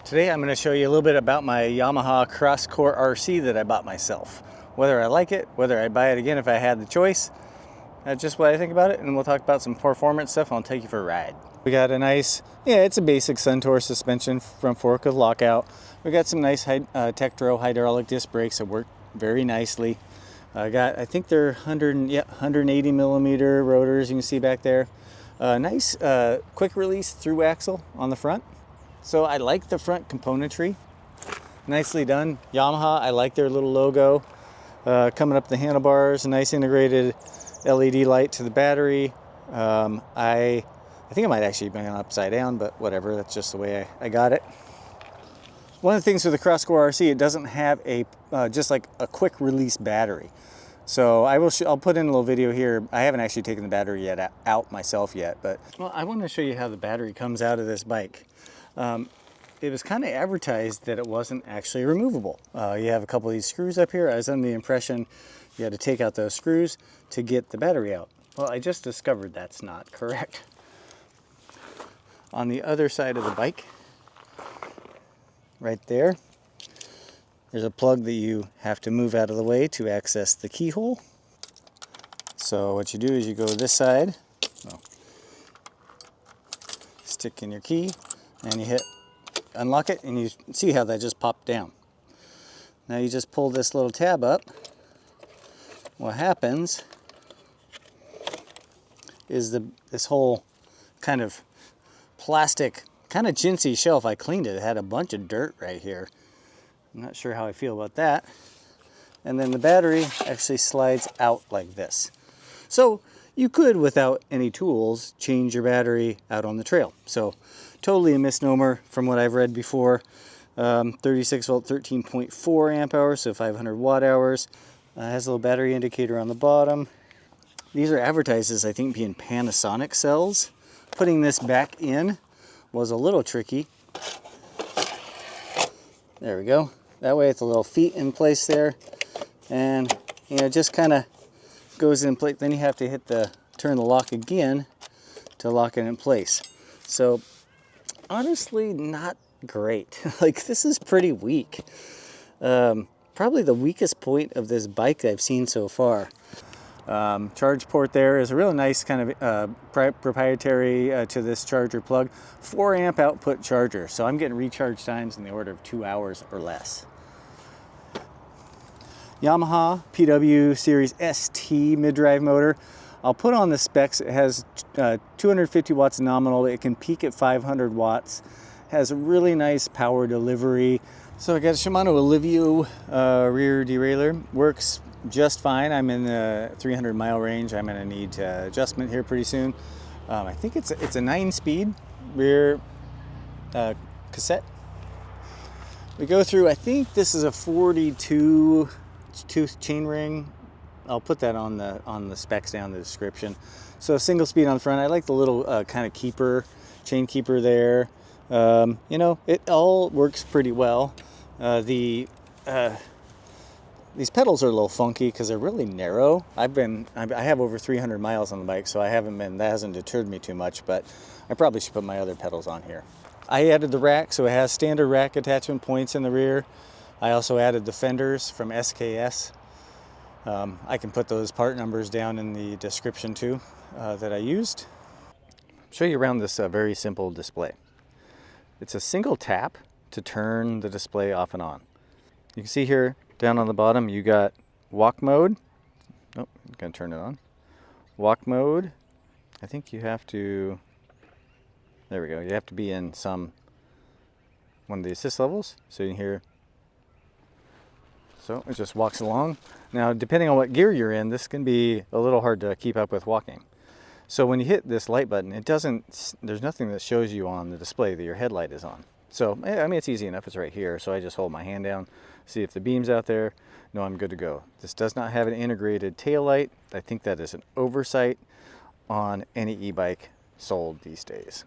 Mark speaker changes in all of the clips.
Speaker 1: Today I'm going to show you a little bit about my Yamaha CrossCore RC that I bought myself. Whether I like it, whether I'd buy it again if I had the choice. That's just what I think about it, and we'll talk about some performance stuff and I'll take you for a ride. We got a nice, it's a basic Suntour suspension front fork with lockout. We got some nice Textro hydraulic disc brakes that work very nicely. I think they're 180 millimeter rotors, you can see back there. Nice quick release through axle on the front. So I like the front componentry. Nicely done. Yamaha, I like their little logo. Coming up the handlebars, a nice integrated LED light to the battery. I think it might actually be upside down, but whatever, that's just the way I got it. One of the things with the CrossCore RC, it doesn't have just like a quick release battery. So I'll put in a little video here. I haven't actually taken the battery out myself yet, but I want to show you how the battery comes out of this bike. It was kind of advertised that it wasn't actually removable. You have a couple of these screws up here. I was under the impression you had to take out those screws to get the battery out. Well, I just discovered that's not correct. On the other side of the bike, right there, there's a plug that you have to move out of the way to access the keyhole. So what you do is you go to this side, stick in your key, and you hit unlock it, and you see how that just popped down. Now you just pull this little tab up. What happens is this whole kind of plastic, kind of chintzy shelf, I cleaned it. It had a bunch of dirt right here. I'm not sure how I feel about that. And then the battery actually slides out like this. So you could, without any tools, change your battery out on the trail. So totally a misnomer from what I've read before. 36 volt, 13.4 amp hours, so 500 watt hours. Has a little battery indicator on the bottom. These are advertised as, I think, being Panasonic cells. Putting this back in was a little tricky. There we go. That way it's a little feet in place there. And it just kind of goes in place. Then you have to turn the lock again to lock it in place. So honestly, not great. Like, this is pretty weak. Probably the weakest point of this bike I've seen so far. Charge port there is a really nice kind of proprietary to this charger plug. 4 amp output charger, so I'm getting recharge times in the order of 2 hours or less. Yamaha PW Series ST mid-drive motor. I'll put on the specs. It has 250 watts nominal. It can peak at 500 watts. Has a really nice power delivery. So I got a Shimano Alivio rear derailleur. Works just fine. I'm in the 300 mile range. I'm going to need adjustment here pretty soon. I think it's a 9-speed rear cassette. We go through, I think this is a 42 tooth chain ring. I'll put that on the specs down in the description. So single speed on the front. I like the little kind of chain keeper there. It all works pretty well. These pedals are a little funky because they're really narrow. I have over 300 miles on the bike, so that hasn't deterred me too much, but I probably should put my other pedals on here. I added the rack, so it has standard rack attachment points in the rear. I also added the fenders from SKS. I can put those part numbers down in the description too that I used. I'll show you around this very simple display. It's a single tap to turn the display off and on. You can see here down on the bottom you got walk mode. I'm going to turn it on. Walk mode. I think you have to, there we go, you have to be in one of the assist levels so you can hear. So it just walks along. Now, depending on what gear you're in, this can be a little hard to keep up with walking. So when you hit this light button, there's nothing that shows you on the display that your headlight is on. So, I mean, it's easy enough. It's right here. So I just hold my hand down, see if the beam's out there. No, I'm good to go. This does not have an integrated tail light. I think that is an oversight on any e-bike sold these days.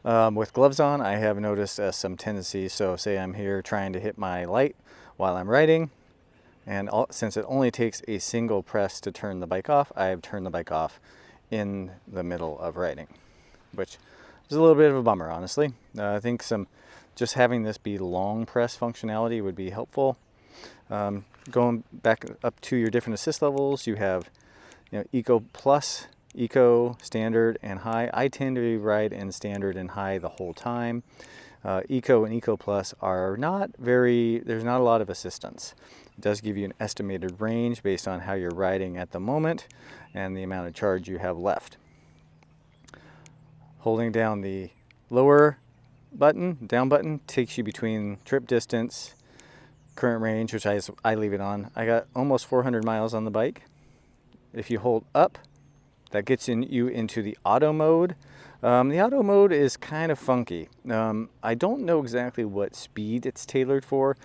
Speaker 1: With gloves on, I have noticed some tendencies. So say I'm here trying to hit my light while I'm riding. And since it only takes a single press to turn the bike off, I have turned the bike off in the middle of riding, which is a little bit of a bummer, honestly. I think just having this be long press functionality would be helpful. Going back up to your different assist levels, you have Eco Plus, Eco, Standard, and High. I tend to ride in Standard and High the whole time. Eco and Eco Plus are there's not a lot of assistance. It does give you an estimated range based on how you're riding at the moment and the amount of charge you have left. Holding down the lower button, down button, takes you between trip distance, current range, which I leave it on. I got almost 400 miles on the bike. If you hold up, that gets you into the auto mode. The auto mode is kind of funky. I don't know exactly what speed it's tailored for,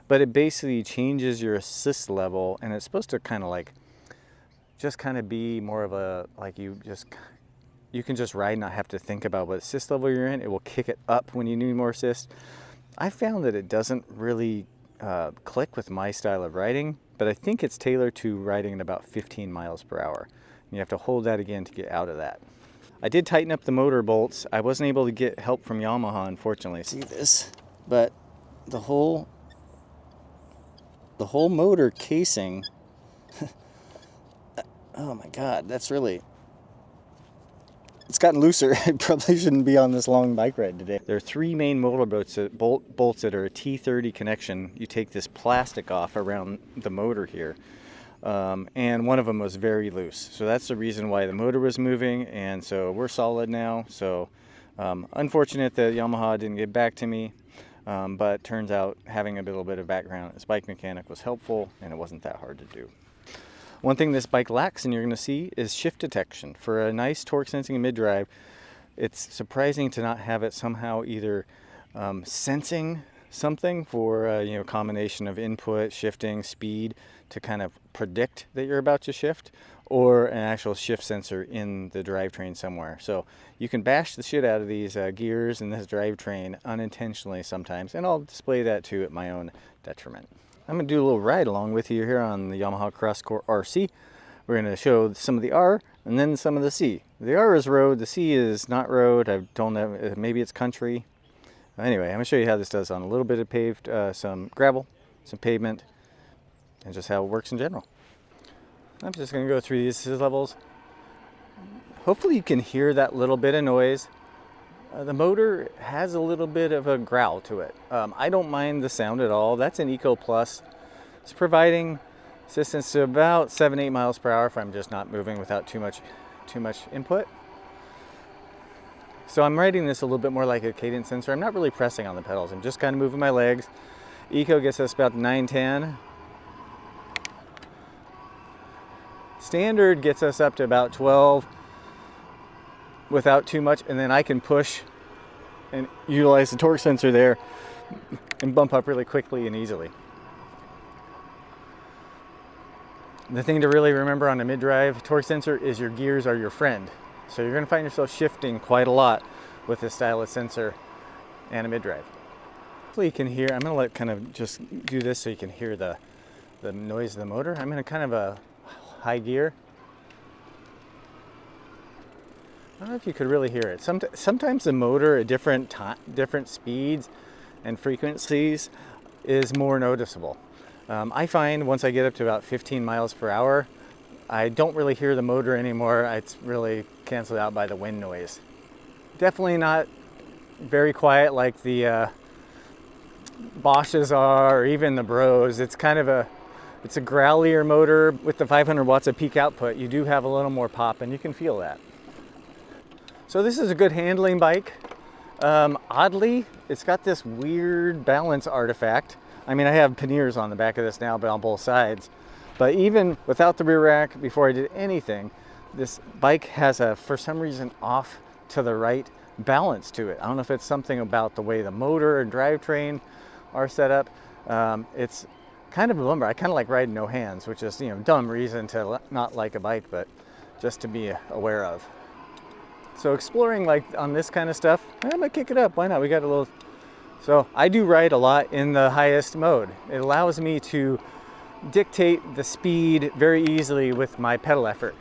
Speaker 1: but it basically changes your assist level, and it's supposed to kind of be more of a, like you can just ride and not have to think about what assist level you're in. It will kick it up when you need more assist. I found that it doesn't really click with my style of riding, but I think it's tailored to riding at about 15 miles per hour. You have to hold that again to get out of that. I did tighten up the motor bolts. I wasn't able to get help from Yamaha, unfortunately. See this? But the whole motor casing, oh my God, it's gotten looser. I probably shouldn't be on this long bike ride today. There are three main motor bolts that are a T30 connection. You take this plastic off around the motor here. And one of them was very loose. So that's the reason why the motor was moving, and so we're solid now. So unfortunate that Yamaha didn't get back to me, but turns out having a little bit of background as bike mechanic was helpful, and it wasn't that hard to do. One thing this bike lacks, and you're going to see, is shift detection. For a nice torque sensing mid-drive, it's surprising to not have it somehow either sensing something for a combination of input, shifting, speed to kind of predict that you're about to shift, or an actual shift sensor in the drivetrain somewhere. So you can bash the shit out of these gears and this drivetrain unintentionally sometimes, and I'll display that too at my own detriment. I'm going to do a little ride along with you here on the Yamaha CrossCore RC. We're going to show some of the R and then some of the C. The R is road, the C is not road. I don't know, maybe it's country. Anyway, I'm going to show you how this does on a little bit of paved, some gravel, some pavement, and just how it works in general. I'm just going to go through these levels. Hopefully you can hear that little bit of noise. The motor has a little bit of a growl to it. I don't mind the sound at all. That's an Eco Plus. It's providing assistance to about 7-8 miles per hour if I'm just not moving without too much input. So I'm riding this a little bit more like a cadence sensor. I'm not really pressing on the pedals. I'm just kind of moving my legs. Eco gets us about 9-10. Standard gets us up to about 12 without too much, and then I can push and utilize the torque sensor there and bump up really quickly and easily. The thing to really remember on a mid-drive torque sensor is your gears are your friend. So you're going to find yourself shifting quite a lot with this style of sensor and a mid-drive. Hopefully you can hear, I'm going to kind of just do this so you can hear the noise of the motor. I'm in a kind of a high gear. I don't know if you could really hear it. Sometimes the motor at different speeds and frequencies is more noticeable. I find once I get up to about 15 miles per hour, I don't really hear the motor anymore. It's really canceled out by the wind noise. Definitely not very quiet like the Bosches are, or even the Bros. It's kind of a growlier motor. With the 500 watts of peak output, you do have a little more pop, and you can feel that. So this is a good handling bike. Oddly, it's got this weird balance artifact. I mean, I have panniers on the back of this now, but on both sides. But even without the rear rack, before I did anything, this bike has a, for some reason, off to the right balance to it. I don't know if it's something about the way the motor and drivetrain are set up. It's kind of a bummer. I kind of like riding no hands, which is, dumb reason to not like a bike, but just to be aware of. So exploring like on this kind of stuff, I'm gonna kick it up. Why not? We got a little. So I do ride a lot in the highest mode. It allows me to dictate the speed very easily with my pedal effort.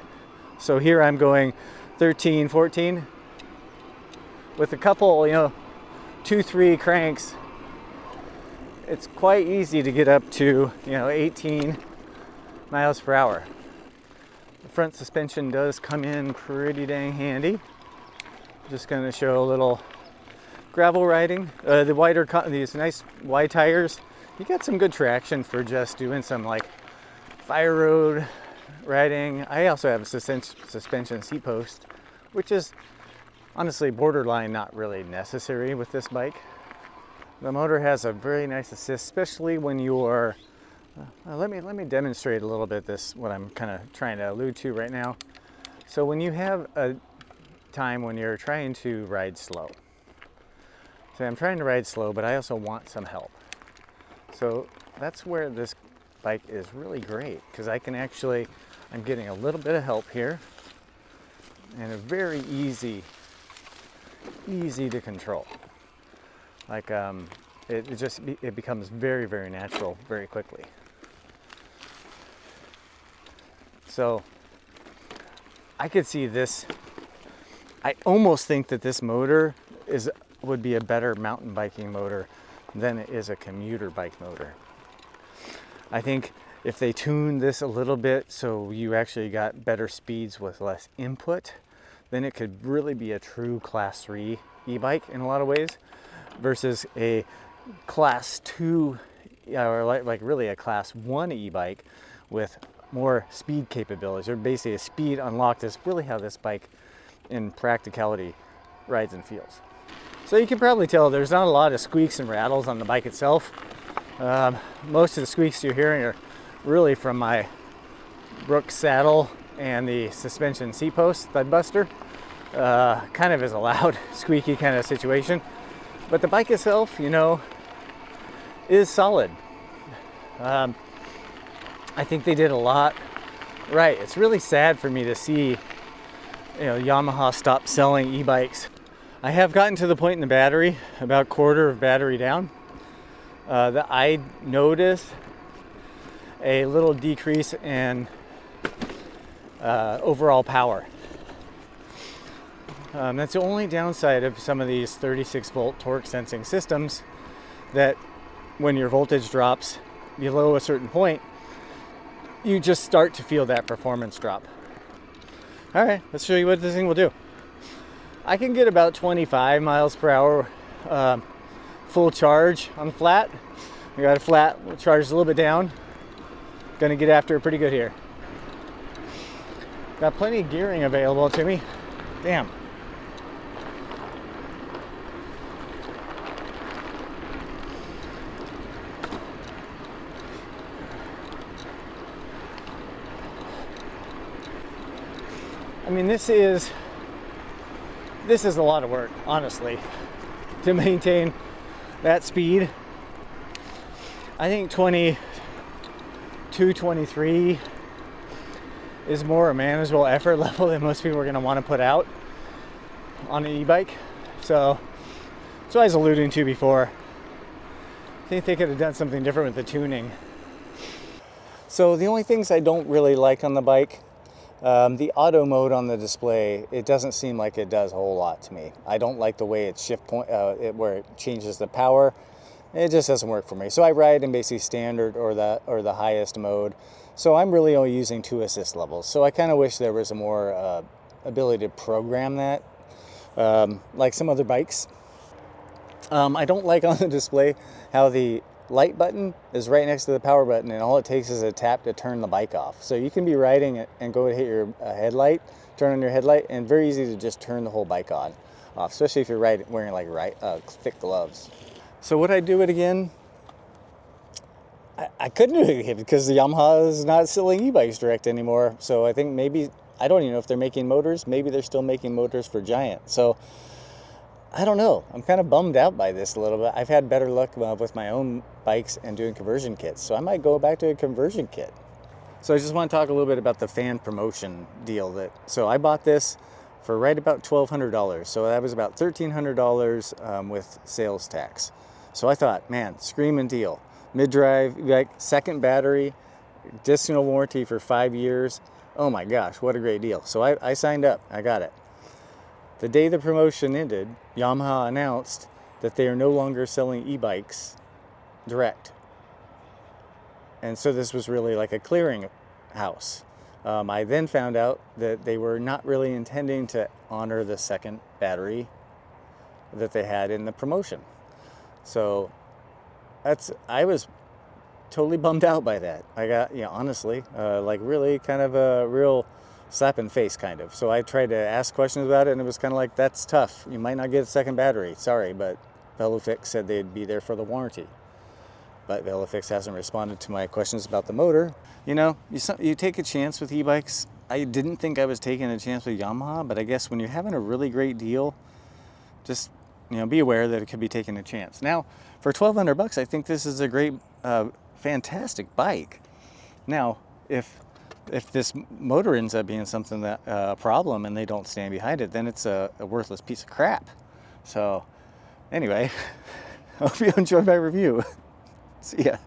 Speaker 1: So here I'm going 13, 14 with a couple, 2-3 cranks it's quite easy to get up to, 18 miles per hour. The front suspension does come in pretty dang handy. Just going to show a little gravel riding. These nice wide tires, you get some good traction for just doing some like fire road riding. I also have a suspension seat post, which is honestly borderline not really necessary with this bike. The motor has a very nice assist, especially when you're let me demonstrate a little bit what I'm kind of trying to allude to right now. So when you have a time when you're trying to ride slow, say I'm trying to ride slow, but I also want some help. So that's where this bike is really great, because I'm getting a little bit of help here, and a very easy to control. Like it becomes very, very natural very quickly. So I could see this. I almost think that this motor would be a better mountain biking motor than it is a commuter bike motor. I think if they tune this a little bit so you actually got better speeds with less input, then it could really be a true class 3 e-bike in a lot of ways, versus a class 2 or like really a class 1 e-bike with more speed capabilities, or basically a speed unlocked is really how this bike in practicality rides and feels. So you can probably tell there's not a lot of squeaks and rattles on the bike itself. Most of the squeaks you're hearing are really from my Brooks saddle and the suspension seat post thud buster. Kind of is a loud squeaky kind of situation, but the bike itself, is solid. I think they did a lot right. It's really sad for me to see Yamaha stop selling e-bikes. I have gotten to the point in the battery, about quarter of battery down, that I noticed a little decrease in overall power. That's the only downside of some of these 36 volt torque sensing systems, that when your voltage drops below a certain point, you just start to feel that performance drop. All right, let's show you what this thing will do. I can get about 25 miles per hour full charge on flat. I got a flat, charged a little bit down. Gonna get after it pretty good here. Got plenty of gearing available to me. Damn. I mean, this is a lot of work, honestly, to maintain that speed. I think 22, 23 is more a manageable effort level than most people are going to want to put out on an e-bike. So that's what I was alluding to before. I think they could have done something different with the tuning. So the only things I don't really like on the bike, the auto mode on the display, it doesn't seem like it does a whole lot to me. I don't like the way it where it changes the power. It just doesn't work for me. So I ride in basically standard or the highest mode. So I'm really only using 2 assist levels. So I kind of wish there was a more ability to program that, like some other bikes. I don't like on the display how the light button is right next to the power button, and all it takes is a tap to turn the bike off. So you can be riding it and go to hit your headlight, turn on your headlight, and very easy to just turn the whole bike off, especially if you're wearing like thick gloves. So would I do it again? I couldn't do it again because the Yamaha is not selling e-bikes direct anymore. So I think maybe, I don't even know if they're making motors. Maybe they're still making motors for Giant. So I don't know. I'm kind of bummed out by this a little bit. I've had better luck with my own bikes and doing conversion kits. So I might go back to a conversion kit. So I just want to talk a little bit about the fan promotion deal. So I bought this for right about $1,200. So that was about $1,300 with sales tax. So I thought, man, screaming deal. Mid-drive, like second battery, additional warranty for 5 years. Oh my gosh, what a great deal. So I signed up. I got it. The day the promotion ended, Yamaha announced that they are no longer selling e-bikes direct. And so this was really like a clearing house. I then found out that they were not really intending to honor the second battery that they had in the promotion. So I was totally bummed out by that. I got, honestly, like really kind of a real slap in the face kind of. So I tried to ask questions about it, and it was kind of like, that's tough. You might not get a second battery. Sorry, but Velofix said they'd be there for the warranty. But Velofix hasn't responded to my questions about the motor. You take a chance with e-bikes. I didn't think I was taking a chance with Yamaha, but I guess when you're having a really great deal, just be aware that it could be taking a chance. Now, for $1,200, I think this is a great, fantastic bike. Now, if this motor ends up being something that a problem and they don't stand behind it, then it's a worthless piece of crap. So, anyway, I hope you enjoyed my review. See ya.